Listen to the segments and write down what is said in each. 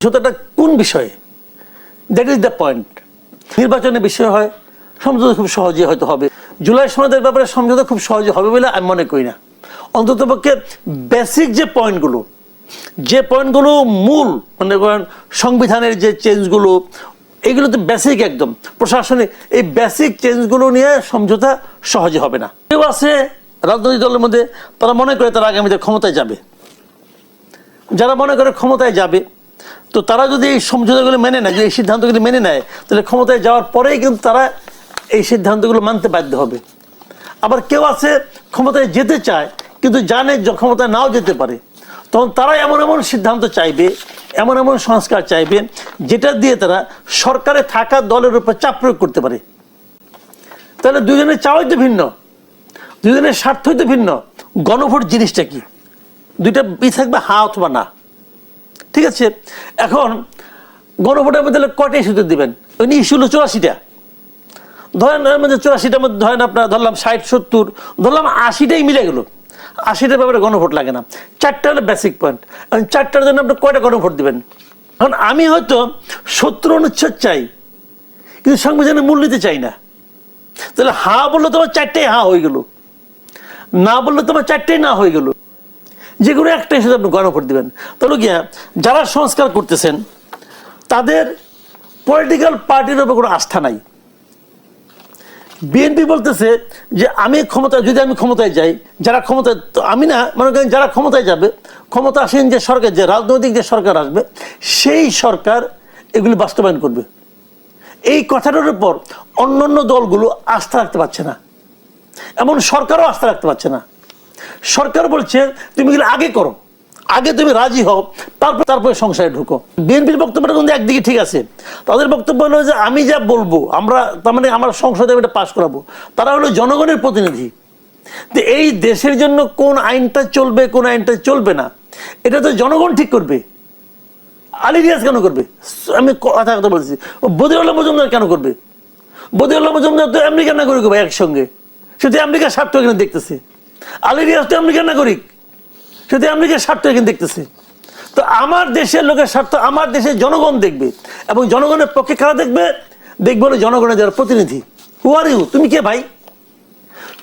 সমঝোতাটা কোন বিষয়ে, that is the point. নির্বাচনের বিষয় হয়, সমঝোতা খুব সহজে হয়তো হবে। জুলাই সনদের ব্যাপারে সমঝোতা খুব সহজে হবে বলে আমি মনে করি না। অন্ততপক্ষে বেসিক যে পয়েন্টগুলো মূল মনে করেন সংবিধানের যে চেঞ্জগুলো, এগুলো তো বেসিক একদম প্রশাসনিক, এই বেসিক চেঞ্জগুলো নিয়ে সমঝোতা সহজে হবে না। কেউ আছে রাজনৈতিক দলের মধ্যে, তারা মনে করে তারা আগামীতে ক্ষমতায় যাবে। যারা মনে করে ক্ষমতায় যাবে, তো তারা যদি এই সমঝোতাগুলো মেনে নেয়, এই সিদ্ধান্তগুলো মেনে নেয়, তাহলে ক্ষমতায় যাওয়ার পরেই কিন্তু তারা এই সিদ্ধান্তগুলো মানতে বাধ্য হবে। আবার কেউ আছে ক্ষমতায় যেতে চায় কিন্তু জানে যে ক্ষমতায় নাও যেতে পারে, তখন তারা এমন এমন সিদ্ধান্ত চাইবে, এমন এমন সংস্কার চাইবে যেটা দিয়ে তারা সরকারে থাকা দলের উপর চাপ প্রয়োগ করতে পারে। তাহলে দুজনের চাওয়াই তো ভিন্ন, দুজনের স্বার্থই তো ভিন্ন। গণভোট জিনিসটা কি? দুইটা থাকবে, হা অথবা না। ঠিক আছে, এখন গণভোটের মধ্যে কয়টা ইস্যুতে দিবেন? ওই ইস্যু হলো 84টা। ধরেন এর মধ্যে 84টার মধ্যে ধরেন আপনার ধরলাম 60-70, ধরলাম 80টাই মিলে গেল। 80টার ব্যাপারে গণভোট লাগে না, 4টা হলো বেসিক পয়েন্ট। এখন 4টার জন্য আপনি কয়টা গণভোট দিবেন? এখন আমি হয়তো 70 অনুচ্ছেদ চাই, কিন্তু সংবিধানের মূল নীতি চাই না। তাহলে হা বললে তোমার 4টাই হা হয়ে গেল, না বললে তোমার 4টাই না হয়ে গেল। যে কোনো একটা হিসেবে আপনি গণভোট দিবেন। তাহলে গিয়া যারা সংস্কার করতেছেন তাদের পলিটিক্যাল পার্টির উপর কোনো আস্থা নাই। বিএনপি বলতেছে যে যদি আমি ক্ষমতায় যাই, যারা ক্ষমতায়, তো আমি না মনে করেন যারা ক্ষমতায় যাবে, ক্ষমতা আসেন যে সরকার, যে রাজনৈতিক যে সরকার আসবে, সেই সরকার এগুলি বাস্তবায়ন করবে। এই কথাটার উপর অন্যান্য দলগুলো আস্থা রাখতে পারছে না, এমন সরকারও আস্থা রাখতে পারছে না। সরকার বলছে তুমি এগুলো আগে করো, আগে তুমি রাজি হও, তারপরে সংসারে ঢুকো। বিএনপির বক্তব্যটা কিন্তু একদিকে ঠিক আছে, তাদের বক্তব্য হলো যে আমি যা বলবো, আমরা তার মানে আমার সংসদে এটা পাশ করাবো। তারা হলো জনগণের প্রতিনিধি। তো এই দেশের জন্য কোন আইনটা চলবে, কোন আইনটা চলবে না, এটা তো জনগণ ঠিক করবে। আলী রিয়াজ কেন করবে? আমি কথা বলছি, বদিউল্লাহ মজুমদার কেন করবে? বদিউল্লাহ মজুমদার তো আমেরিকার নাগরিক ভাই, একসঙ্গে সে তো আমেরিকার স্বার্থ এখানে দেখতেছে। আলী রিয়াজ তো আমেরিকার নাগরিক, সে তো আমেরিকার স্বার্থ এখানে দেখতেছে। তো আমার দেশের লোকের স্বার্থ আমার দেশের জনগণ দেখবে, এবং জনগণের পক্ষে কারা দেখবে? দেখবে হলো জনগণের যারা প্রতিনিধি। হু আর ইউ? তুমি কে ভাই?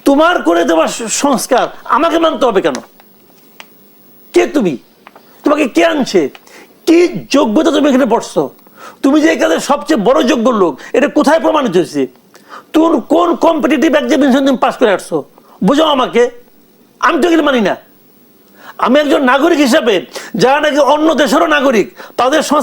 তোমার করে দেওয়ার সংস্কার আমাকে মানতে হবে কেন? কে তুমি? তোমাকে কে আনছে? কি যোগ্যতা তুমি এখানে পড়ছো? তুমি যে এখানে সবচেয়ে বড় যোগ্য লোক, এটা কোথায় প্রমাণিত হয়েছে? তুমি কোন কম্পিটিটিভ এক্সামিনেশন তুমি পাস করে আসছো? বুঝাও আমাকে। আমি তো এগুলো মানি না। আমি একজন নাগরিক হিসাবে, যারা নাকি অন্য দেশেরও নাগরিক, তাদের